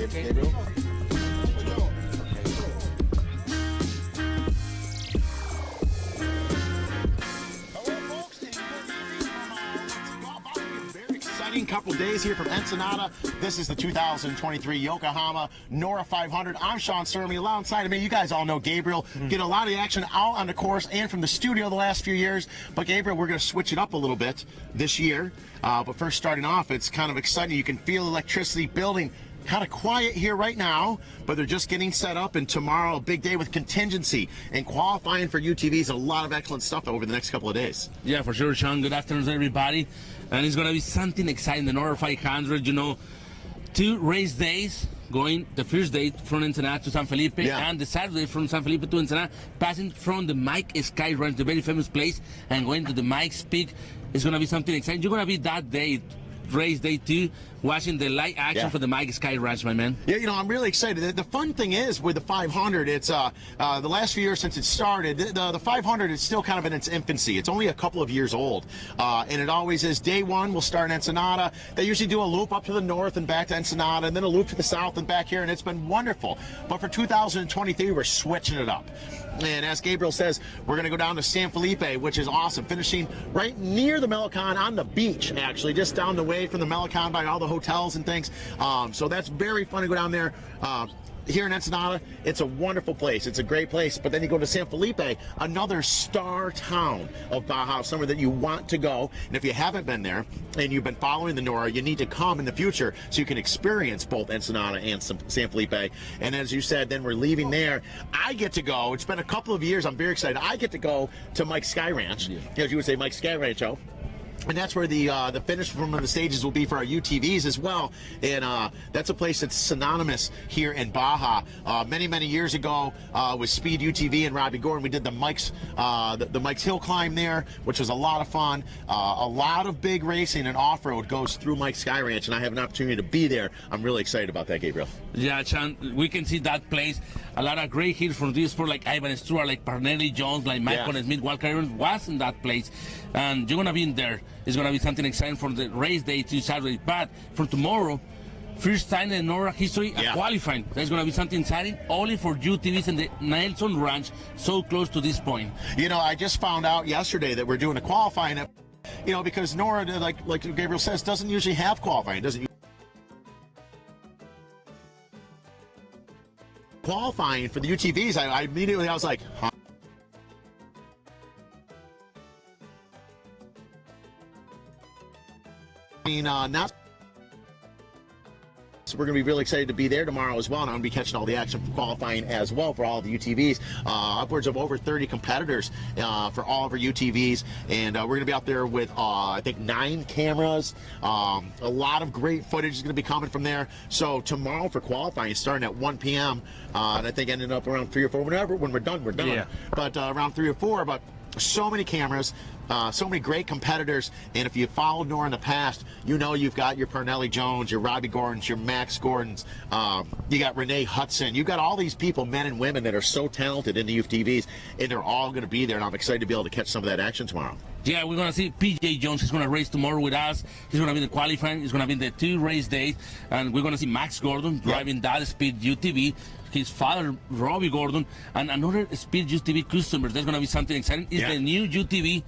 Gabriel. Couple days here from Ensenada. This is the 2023 Yokohama Norra 500. I'm Sean Sermy. Alongside of me, you guys all know Gabriel. Get a lot of the action out on the course and from the studio the last few years. But Gabriel, we're going to switch it up a little bit this year. But first, starting off, it's kind of exciting. You can feel electricity building. Kind of quiet here right now, but they're just getting set up, and tomorrow a big day with contingency and qualifying for UTVs. A lot of excellent stuff over the next couple of days. Yeah, for sure, Sean. Good afternoon, everybody. And it's going to be something exciting. The Norra 500, you know, 2 race days going. The first day from Ensenada to San Felipe, and the Saturday from San Felipe to Ensenada, passing from the Mike Sky Ranch, the very famous place, and going to the Mike's Peak. It's going to be something exciting. You're going to be that day, race day 2, watching the light action for the Mike Sky Ranch, my man. Yeah, you know, I'm really excited. The fun thing is with the 500, it's the last few years since it started, the 500 is still kind of in its infancy. It's only a couple of years old, and it always is. Day 1 will start in Ensenada. They usually do a loop up to the north and back to Ensenada, and then a loop to the south and back here, and it's been wonderful. But for 2023, we're switching it up. And as Gabriel says, we're going to go down to San Felipe, which is awesome, finishing right near the Melicon on the beach, actually, just down the way from the Melicon by all the hotels and things. So that's very fun to go down there. Here in Ensenada, it's a wonderful place. It's a great place. But then you go to San Felipe, another star town of Baja, somewhere that you want to go. And if you haven't been there and you've been following the Norra, you need to come in the future so you can experience both Ensenada and San Felipe. And as you said, then we're leaving there. I get to go. It's been a couple of years. I'm very excited. I get to go to Mike's Sky Ranch, as you would say, Mike's Sky Rancho. And that's where the finish from the stages will be for our UTVs as well. And that's a place that's synonymous here in Baja. Many years ago with Speed UTV and Robbie Gordon, we did the Mike's Hill Climb there, which was a lot of fun. A lot of big racing and off-road goes through Mike's Sky Ranch, and I have an opportunity to be there. I'm really excited about that, Gabriel. Yeah, Chan, we can see that place. A lot of great hits from this sport, like Ivan Stewart, like Parnelli Jones, like Michael Smith, Walker Evans was in that place. And you're going to be in there. It's going to be something exciting for the race day to Saturday. But for tomorrow, first time in Norra history, qualifying. There's going to be something exciting only for UTVs and the Nelson Ranch, so close to this point. You know, I just found out yesterday that we're doing a qualifying, you know, because Norra, like Gabriel says, doesn't usually have qualifying. Doesn't qualifying for the UTVs. I immediately, I was like, huh? Not. So we're going to be really excited to be there tomorrow as well, and I'm going to be catching all the action for qualifying as well for all the UTVs. Upwards of over 30 competitors for all of our UTVs, and we're going to be out there with I think 9 cameras. A lot of great footage is going to be coming from there. So tomorrow for qualifying, starting at 1 p.m. And I think ending up around 3 or 4. When we're done, we're done. Yeah. But around 3 or 4. But so many cameras. So many great competitors, and if you followed Norra in the past, you know you've got your Parnelli Jones, your Robbie Gordons, your Max Gordons, you got Renee Hudson, you've got all these people, men and women, that are so talented in the UTVs, and they're all going to be there, and I'm excited to be able to catch some of that action tomorrow. Yeah, we're going to see PJ Jones. He's going to race tomorrow with us. He's going to be the qualifying. He's going to be in the 2 race days, and we're going to see Max Gordon driving that Speed UTV. His father, Robbie Gordon, and another Speed UTV customer. There's going to be something exciting. It's the new UTV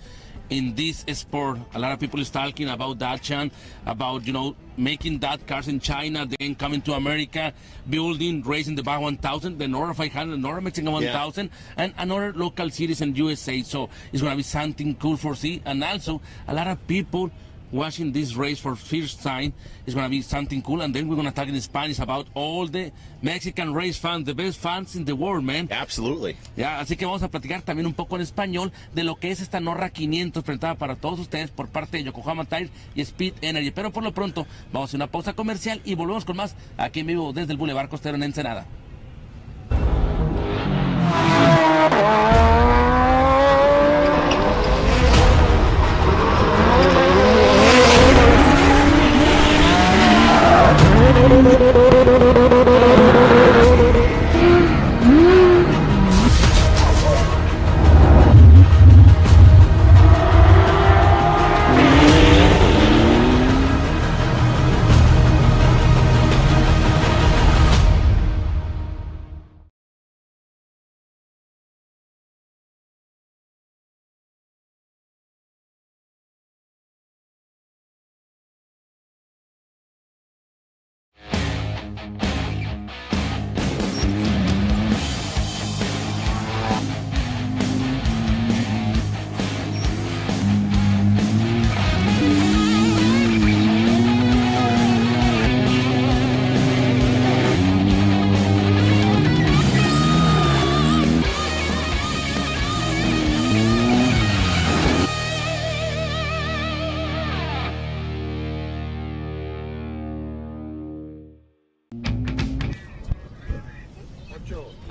in this sport. A lot of people is talking about that, Chan, about, you know, making that cars in China, then coming to America, building, racing the Baja 1000, the Norra 500, the Norra Mexican 1000, and another local series in USA. So it's going to be something cool for see. And also, a lot of people watching this race for first time is going to be something cool. And then we're going to talk in Spanish about all the Mexican race fans, the best fans in the world, man. Absolutely. Ya, así que vamos a platicar también un poco en español de lo que es esta Norra 500 presentada para todos ustedes por parte de Yokohama Tires y Speed Energy. Pero por lo pronto vamos a hacer una pausa comercial y volvemos con más aquí en vivo desde el Boulevard Costero en Ensenada.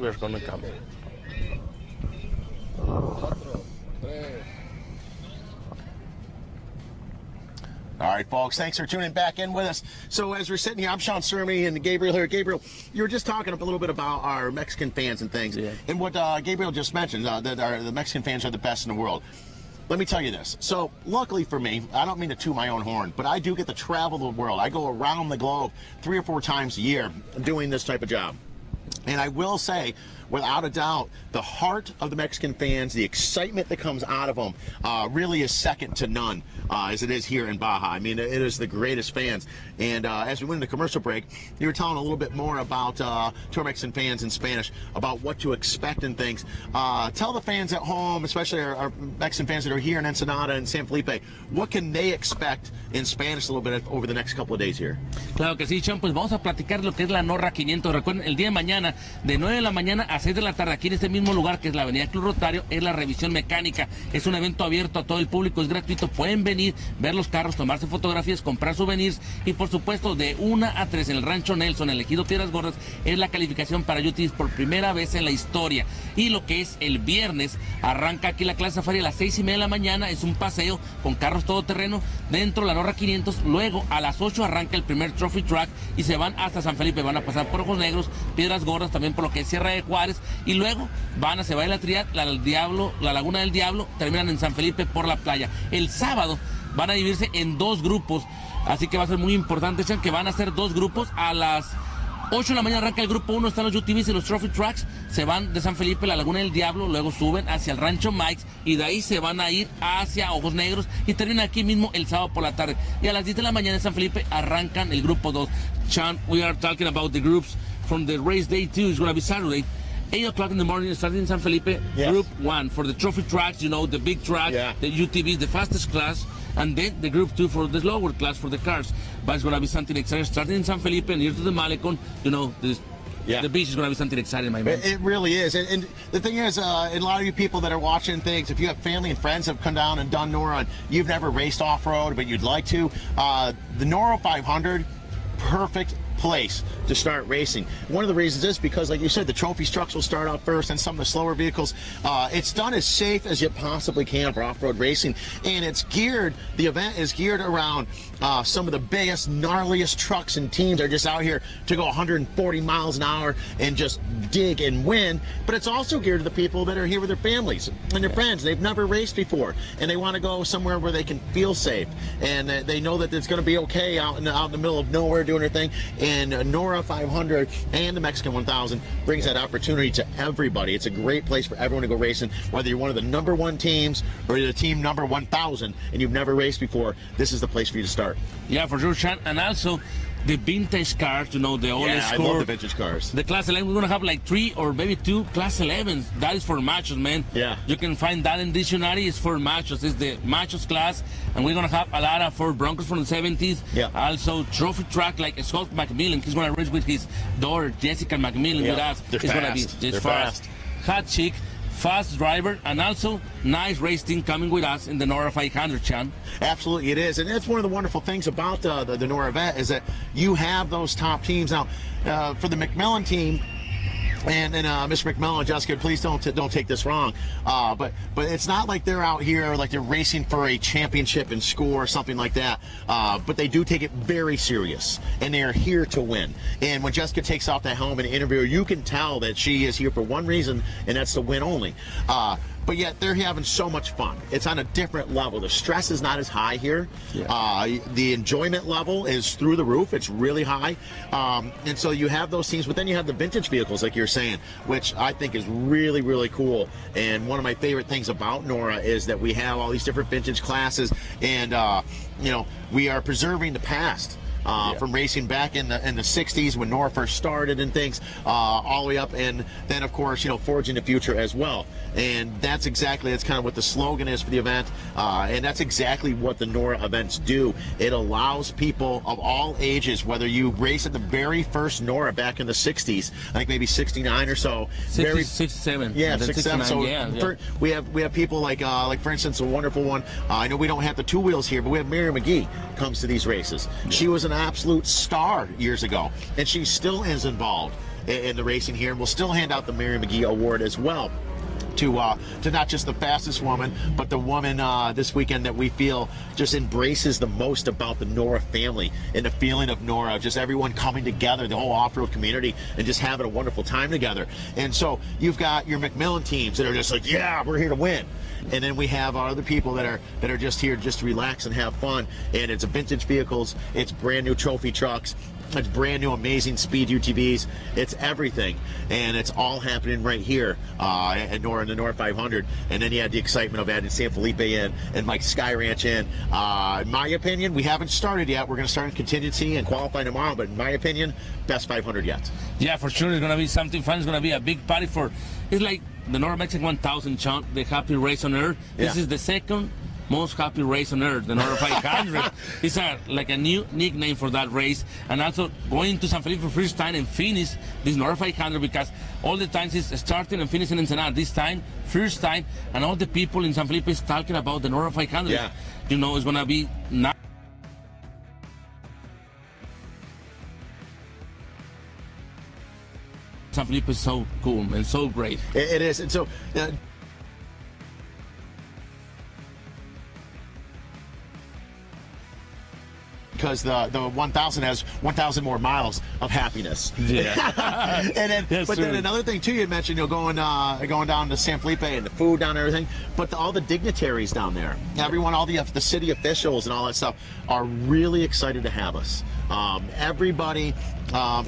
we're going to come. All right, folks, thanks for tuning back in with us. So as we're sitting here, I'm Sean Sermy and Gabriel here. Gabriel, you were just talking a little bit about our Mexican fans and things. Yeah. And what Gabriel just mentioned, that the Mexican fans are the best in the world. Let me tell you this. So luckily for me, I don't mean to toot my own horn, but I do get to travel the world. I go around the globe 3 or 4 times a year doing this type of job. And I will say, without a doubt, the heart of the Mexican fans, the excitement that comes out of them, really is second to none, as it is here in Baja. I mean, it is the greatest fans. And as we went into commercial break, you were telling a little bit more about to our Mexican fans in Spanish about what to expect and things. Tell the fans at home, especially our Mexican fans that are here in Ensenada and San Felipe, what can they expect in Spanish a little bit over the next couple of days here? Claro que sí, Sean, pues vamos a platicar lo que es la Norra 500. Recuerden, el día de mañana, de 9 de la mañana a 6 de la tarde, aquí en este mismo lugar, que es la Avenida Club Rotario, es la revisión mecánica. Es un evento abierto a todo el público, es gratuito. Pueden venir, ver los carros, tomarse fotografías, comprar souvenirs y, por supuesto, de 1 a 3 en el Rancho Nelson, el Ejido Piedras Gordas, es la calificación para UTVs por primera vez en la historia. Y lo que es el viernes, arranca aquí la clase safari a las 6:30 de la mañana. Es un paseo con carros todoterreno dentro de la Norra 500. Luego, a las 8 arranca el primer Trophy Track y se van hasta San Felipe. Van a pasar por Ojos Negros, Piedras Gordas, también por lo que es Sierra de Juárez. Y luego se va a la Triad, la Laguna del Diablo, terminan en San Felipe por la playa. El sábado van a dividirse en 2 grupos, así que va a ser muy importante, que van a ser 2 grupos. A las 8 de la mañana arranca el grupo 1, están los UTVs y los Trophy Tracks. Se van de San Felipe, la Laguna del Diablo, luego suben hacia el Rancho Mike's y de ahí se van a ir hacia Ojos Negros y terminan aquí mismo el sábado por la tarde. Y a las 10 de la mañana en San Felipe arrancan el grupo 2. Chan, we are talking about the groups from the race day 2. It's going to be Saturday. 8 o'clock in the morning, starting in San Felipe, yes. Group 1 for the trophy tracks, you know, the big track, yeah. The UTVs, the fastest class, and then the Group 2 for the lower class for the cars. But it's going to be something exciting, starting in San Felipe, near to the Malecon, you know, the beach is going to be something exciting, my man. It really is. And the thing is, and a lot of you people that are watching things, if you have family and friends that have come down and done Norra, and you've never raced off-road, but you'd like to, the Norra 500, perfect place to start racing. One of the reasons is because, like you said, the trophy trucks will start out first and some of the slower vehicles. It's done as safe as you possibly can for off-road racing, and the event is geared around some of the biggest, gnarliest trucks and teams are just out here to go 140 miles an hour and just dig and win. But it's also geared to the people that are here with their families and their friends. They've never raced before, and they want to go somewhere where they can feel safe, and they know that it's going to be okay out in the middle of nowhere doing their thing. And Norra 500 and the Mexican 1000 brings that opportunity to everybody. It's a great place for everyone to go racing, whether you're one of the number 1 teams or you're the team number 1000 and you've never raced before. This is the place for you to start. Yeah, for sure, Sean. And also the vintage cars, you know, the old school. I love the vintage cars. The Class 11, we're going to have like 3 or maybe 2 Class 11s. That is for machos, man. Yeah. You can find that in dictionary. It's for machos. It's the machos class. And we're going to have a lot of Ford Broncos from the 70s. Yeah. Also, trophy track like Scott McMillan. He's going to race with his daughter, Jessica McMillan, with us. They're it's fast. They're fast. Hot chick, fast driver, and also nice race team coming with us in the Norra 500, Chan. Absolutely, it is, and that's one of the wonderful things about the Norra event is that you have those top teams. Now, for the McMillan team, and Mr. McMillan, Jessica, please don't take this wrong, but it's not like they're out here like they're racing for a championship and score or something like that. But they do take it very serious, and they are here to win. And when Jessica takes off that helmet and interview, you can tell that she is here for one reason, and that's to win only. But yet they're having so much fun. It's on a different level. The stress is not as high here. Yeah. The enjoyment level is through the roof. It's really high. And so you have those teams, but then you have the vintage vehicles, like you're saying, which I think is really, really cool. And one of my favorite things about Norra is that we have all these different vintage classes, and you know, we are preserving the past. From racing back in the 60s when Norra first started and things, all the way up, and then of course, you know, forging the future as well. And that's kind of what the slogan is for the event, and that's exactly what the Norra events do. It allows people of all ages, whether you race at the very first Norra back in the 60s, I think maybe 69 or so, 67. Yeah, 67. So yeah. we have people like for instance, a wonderful one. I know we don't have the 2 wheels here, but we have Mary McGee comes to these races. Yeah. She was an absolute star years ago, and she still is involved in the racing here, and we'll still hand out the Mary McGee Award as well to not just the fastest woman, but the woman this weekend that we feel just embraces the most about the Norra family and the feeling of Norra, just everyone coming together, the whole off-road community, and just having a wonderful time together. And so you've got your McMillan teams that are just like, yeah, we're here to win. And then we have our other people that are just here just to relax and have fun. And it's vintage vehicles, it's brand new trophy trucks, it's brand new amazing speed UTVs, it's everything, and it's all happening right here at Norra, in the Norra 500. And then you had the excitement of adding San Felipe in and Mike Sky Ranch in. In my opinion, we haven't started yet. We're going to start in contingency and qualify tomorrow, but in my opinion, best 500 yet. Yeah, for sure, it's going to be something fun. It's going to be a big party for, it's like the Norra Mexican 1000 chunk, the happy race on earth. This is the second most happy race on earth, the Norra 500. It's like a new nickname for that race. And also going to San Felipe for first time and finish this Norra 500, because all the times it's starting and finishing in Ensenada. This time, first time, and all the people in San Felipe is talking about the Norra 500. Yeah. You know, it's going to be nice. San Felipe is so cool and so great. It is. And so because the 1000 has 1,000 more miles of happiness. Yeah. And then, but then another thing too, you mentioned, you know, going down to San Felipe and the food down there, everything. But all the dignitaries down there, everyone, all the city officials and all that stuff are really excited to have us. Everybody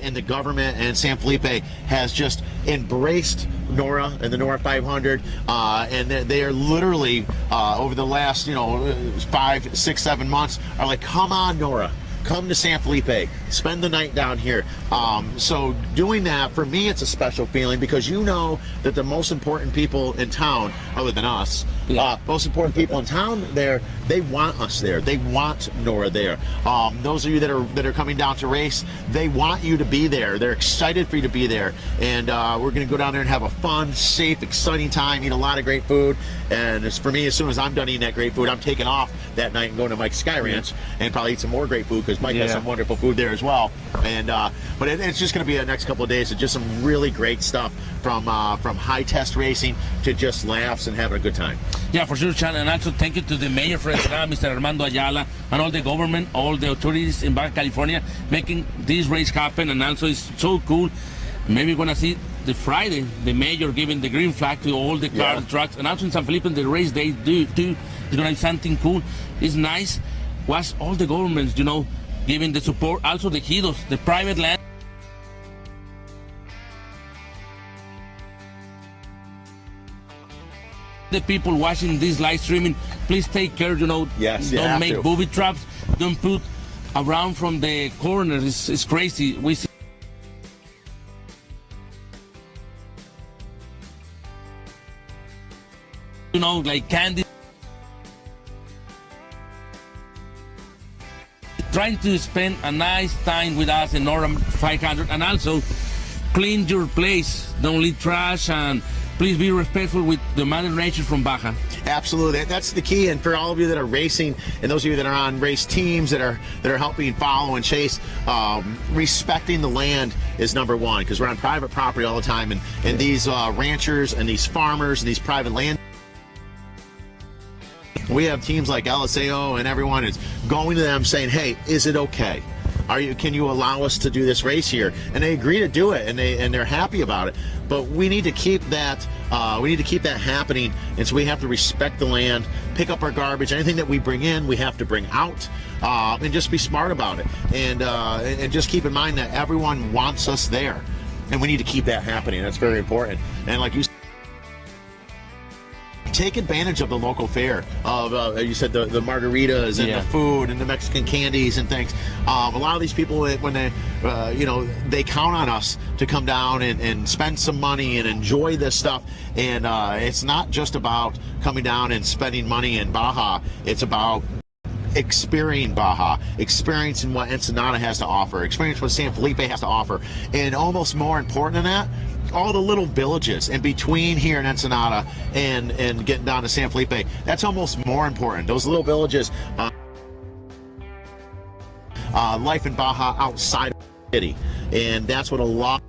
in the government and San Felipe has just embraced Norra and the Norra 500, and they are literally over the last 5, 6, 7 months are like, come on, Norra, come to San Felipe, spend the night down here. So doing that, for me, it's a special feeling, because you know that the most important people in town, other than us, most important people in town there, they want us there. They want Norra there. Those of you that are coming down to race, they want you to be there. They're excited for you to be there. And we're going to go down there and have a fun, safe, exciting time, eat a lot of great food. And for me, as soon as I'm done eating that great food, I'm taking off that night and going to Mike's Sky Ranch and probably eat some more great food, because Mike has some wonderful food there as well. And but it's just going to be the next couple of days of just some really great stuff, from high test racing to just laughs and having a good time. Yeah, for sure, Chan. And also thank you to the mayor for Ensenada, Mr. Armando Ayala, and all the government, all the authorities in Baja California making this race happen. And also it's so cool. Maybe we're going to see the Friday, the mayor giving the green flag to all the cars, trucks, and also in San Felipe, the race day too. It's going to be something cool. It's nice. Was all the governments, giving the support, also the Hidos, the private land. The people watching this live streaming, please take care, don't make booby traps, don't put around from the corner. It's crazy. We see like candy, trying to spend a nice time with us in Norra 500, and also clean your place, don't leave trash, and please be respectful with the mother nature from Baja. Absolutely, that's the key. And for all of you that are racing, and those of you that are on race teams that are helping follow and chase, respecting the land is number one, because we're on private property all the time, and these ranchers and these farmers and these private land. We have teams like LSAO, and everyone is going to them saying, hey, is it okay? Can you allow us to do this race here? And they agree to do it, and they're happy about it. But we need to keep that happening, and so we have to respect the land, pick up our garbage, anything that we bring in, we have to bring out, and just be smart about it. And just keep in mind that everyone wants us there, and we need to keep that happening. That's very important. And like you said, take advantage of the local fare, of you said the margaritas and the food and the Mexican candies and things. A lot of these people, when they they count on us to come down and spend some money and enjoy this stuff. And it's not just about coming down and spending money in Baja. It's about experiencing Baja, experiencing what Ensenada has to offer, experience what San Felipe has to offer, and almost more important than that, all the little villages in between here in Ensenada and getting down to San Felipe. That's almost more important. Those little villages, life in Baja outside of the city, and that's what a lot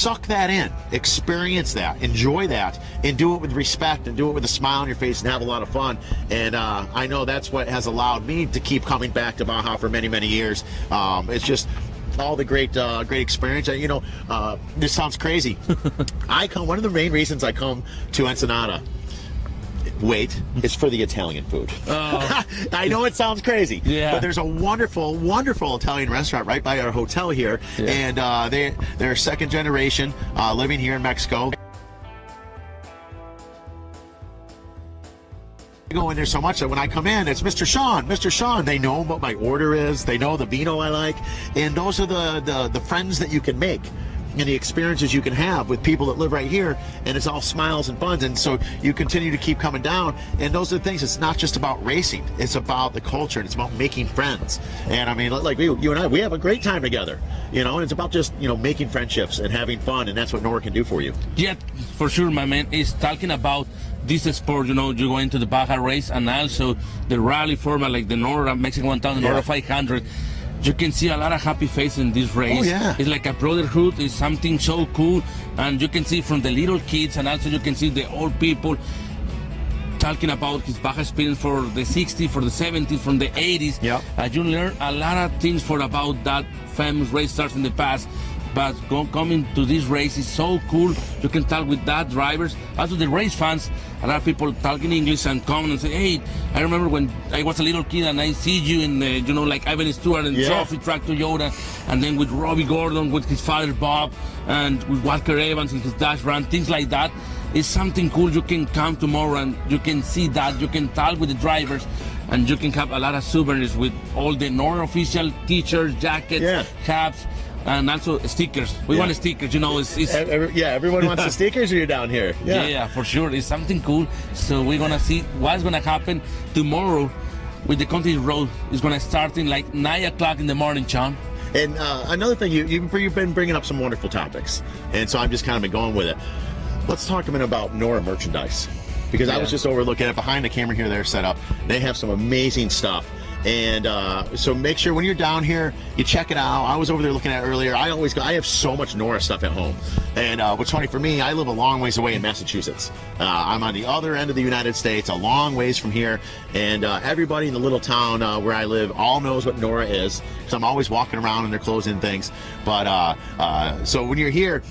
suck that in, experience that, enjoy that, and do it with respect, and do it with a smile on your face, and have a lot of fun. And I know that's what has allowed me to keep coming back to Baja for many, many years. It's just all the great experience. You know, this sounds crazy. One of the main reasons I come to Ensenada, wait, it's for the Italian food. Oh. I know it sounds crazy, but there's a wonderful, wonderful Italian restaurant right by our hotel here, and they're second generation living here in Mexico. I go in there so much that when I come in, it's Mr. Sean. They know what my order is. They know the vino I like, and those are the friends that you can make, and the experiences you can have with people that live right here, and it's all smiles and fun. And so you continue to keep coming down, and those are the things. It's not just about racing, it's about the culture, and it's about making friends. And I mean, like you and I, we have a great time together, you know, and it's about just, you know, making friendships and having fun, and that's what Norra can do for you. Yeah, for sure, my man. Is talking about this sport, you know, you go into the Baja race and also the rally format like the Norra Mexican 1000, Norra 500. You can see a lot of happy faces in this race. Oh, yeah. It's like a brotherhood. It's something so cool. And you can see from the little kids, and also you can see the old people talking about his Baja experience for the 60s, for the 70s, from the 80s. Yep. You learn a lot of things about that famous race stars in the past. But coming to this race is so cool. You can talk with that drivers. Also the race fans, a lot of people talking English and come and say, hey, I remember when I was a little kid and I see you in the, you know, like Ivan Stewart and Trophy Track Toyota, and then with Robbie Gordon, with his father Bob, and with Walker Evans in his dash run, things like that. It's something cool. You can come tomorrow and you can see that. You can talk with the drivers, and you can have a lot of souvenirs with all the Norra official t-shirts, jackets, hats, and also stickers. We want stickers, you know. Everyone wants the stickers when you're down here. Yeah, for sure. It's something cool. So we're gonna see what's gonna happen tomorrow with the country road. It's gonna start in like 9 o'clock in the morning, Sean. And another thing, you've been bringing up some wonderful topics, and so I'm just kind of been going with it. Let's talk a minute about Norra merchandise, because I was just overlooking it behind the camera here. They're set up. They have some amazing stuff. And so make sure when you're down here, you check it out. I was over there looking at it earlier. I always go, I have so much Norra stuff at home. And what's funny for me, I live a long ways away in Massachusetts. I'm on the other end of the United States, a long ways from here. And everybody in the little town where I live all knows what Norra is, because I'm always walking around and they're closing things. But so when you're here,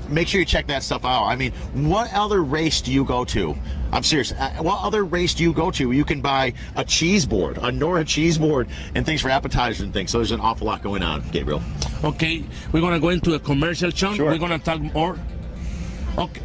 make sure you check that stuff out. I mean, what other race do you go to? I'm serious. What other race do you go to? You can buy a cheese board, a Norra cheese board, and things for appetizers and things. So there's an awful lot going on, Gabriel. Okay, we're going to go into a commercial, Sean. We're going to talk more. Okay.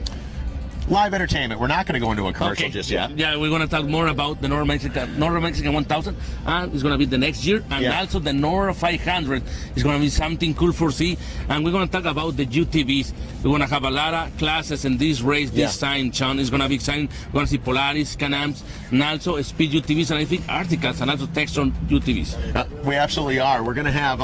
Live entertainment. We're not going to go into a commercial just yet. Yeah, we're going to talk more about the Norra Mexican 1000, and it's going to be the next year, and also the Norra 500 is going to be something cool for see. And we're going to talk about the UTVs. We're going to have a lot of classes in this race this time, Sean. It's going to be exciting. We're going to see Polaris, Can-Ams, and also speed UTVs, and I think Articals, and also Textron UTVs. We absolutely are. We're going to have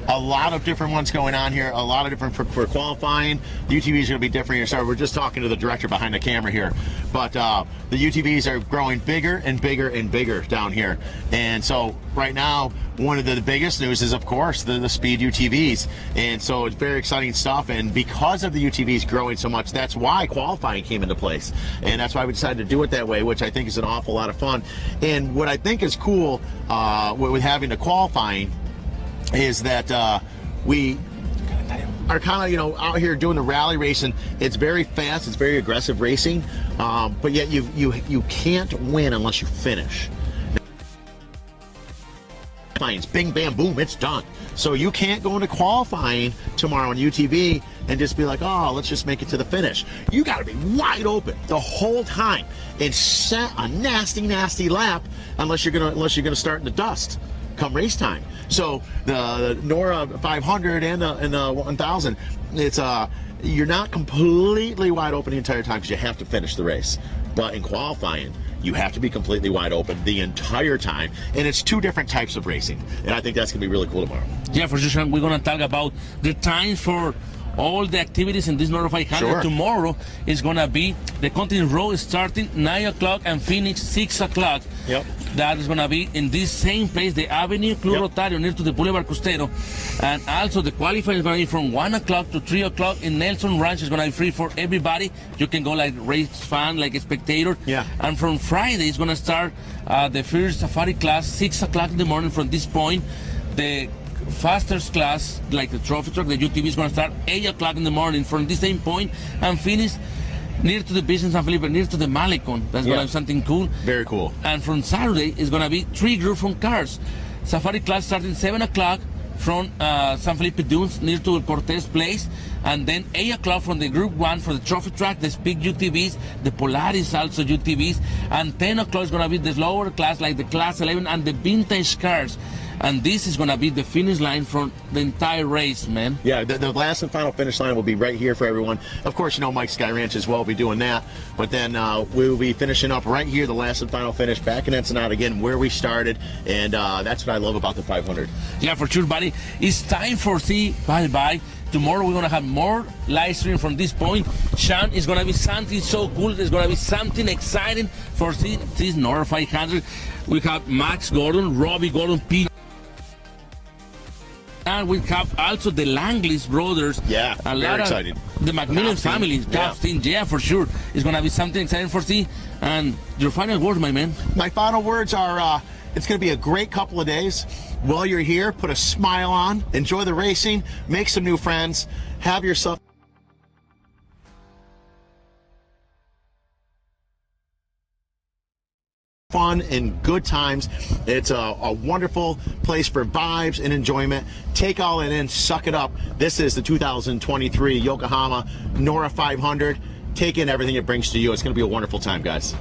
a lot of different ones going on here, a lot of different for qualifying. The UTVs are going to be different here. So we're just talking to the director behind the camera here, but the UTVs are growing bigger and bigger and bigger down here. And so right now, one of the biggest news is, of course, the speed UTVs. And so it's very exciting stuff. And because of the UTVs growing so much, that's why qualifying came into place. And that's why we decided to do it that way, which I think is an awful lot of fun. And what I think is cool with having the qualifying is that we are kind of, you know, out here doing the rally racing. It's very fast, it's very aggressive racing, but yet you can't win unless you finish. Bing, bam, boom, it's done. So you can't go into qualifying tomorrow on UTV and just be like, oh, let's just make it to the finish. You got to be wide open the whole time and set a nasty, nasty lap unless you're gonna start in the dust come race time. So the Norra 500 and the 1000, it's you're not completely wide open the entire time because you have to finish the race. But in qualifying, you have to be completely wide open the entire time, and it's two different types of racing. And I think that's gonna be really cool tomorrow. Yeah, for sure. We're gonna talk about the times for all the activities in this Norra 500. Sure. Tomorrow is going to be the continent row starting 9 o'clock and finish 6 o'clock. Yep. That is going to be in this same place, the Avenue Club Rotario, near to the Boulevard Costero. And also the qualifying is going to be from 1 o'clock to 3 o'clock in Nelson Ranch. It's going to be free for everybody. You can go like race fan, like a spectator. Yeah. And from Friday, it's going to start the first safari class, 6 o'clock in the morning from this point. The fastest class, like the trophy truck, the UTV, is going to start 8 o'clock in the morning from this same point and finish near to the beach in San Felipe, near to the Malecon. That's going to be something cool. Very cool. And from Saturday, it's going to be 3 groups from cars. Safari class starting 7 o'clock from San Felipe Dunes, near to Cortez Place. And then 8 o'clock from the group 1 for the trophy track, the Speed UTVs, the Polaris also UTVs. And 10 o'clock is going to be the lower class, like the Class 11 and the vintage cars. And this is going to be the finish line for the entire race, man. Yeah, the last and final finish line will be right here for everyone. Of course, you know, Mike Sky Ranch as well will be doing that. But then we will be finishing up right here, the last and final finish, back in Ensenada again, where we started. And that's what I love about the 500. Yeah, for sure, buddy. It's time for see bye-bye. Tomorrow we're going to have more live stream from this point. Sean, is going to be something so cool. There's going to be something exciting for this Norra 500. We have Max Gordon, Robbie Gordon, P. And we have also the Langley's brothers. Yeah, a very lot excited. Of the Macmillan Captain, family, yeah. Captain, yeah, for sure. It's going to be something exciting for see. And your final words, my man. My final words are, it's going to be a great couple of days. While you're here, put a smile on, enjoy the racing, make some new friends, have yourself fun and good times. It's a wonderful place for vibes and enjoyment. Take all it in, suck it up. This is the 2023 Yokohama Norra 500. Take in everything it brings to you. It's going to be a wonderful time, guys.